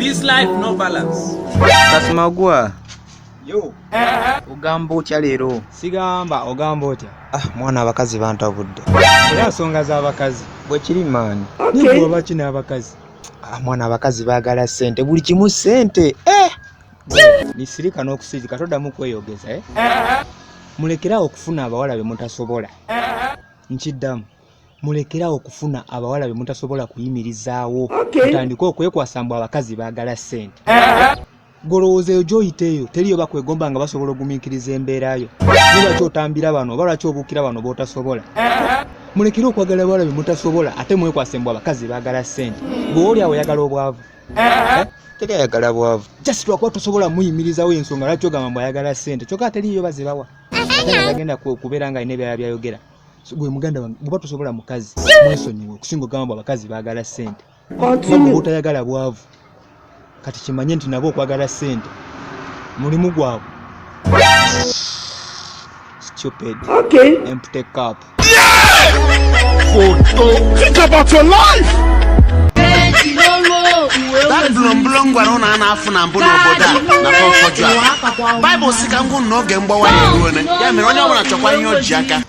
This life no balance. Kasimagwa. Yo. Ogamba otya leero? Sigamba ogamba otya? Mwana abakazi bantabudde. Era nsonga z'abakazi. Bwe kiri maani. Nibo baba kina abakazi. Mwana abakazi baagala ssente. Buli kimu ssente. Nisirika n'okusirika toddamu kweyogeza mulekerawo okufuna abawala be mutasobola. Nkiddamu. Mulekerawo okufuna abawala be mutasobola kuyimirizaawo. Mutandike okwekwasa mbu abakazi baagala ssente. Golowooza eyo gy'oyiteeyo teriyo bakwegomba nga basobola ogumiikiriza embeerayo. Lwaki otambira bano oba lwaki obuukira bano b'otasobola? Mulekere okwagala abawala be mutasobola ate mwekwase mbu abakazi baagala ssente. Gwe oli awo oyagala obwavu. Teri ayagala bwavu. Just lwakuba tosobola muyimirizaawo ensonga lwaki ogamba mbu ayagala ssente. Kyokka teriyo bazibawa. Agenda kubeera nga alina ebyala byayogera. Gwe muganda wange bw'oba tosobola mukazi mwesonyiwe okusinga ogamba mbu abakazi baagala ssente. Bw'oba otayagala bwavu. Kati kimanye nti nabo okwagala ssente mulimu gwabwe. Stupid. Empty cup. Think about your life. That blong gwarona na afuna mbuno boda na fofojwa. Bible sika ngu no gembo wa yeruone. Ya mere onye obona chokwa ihe oji aka.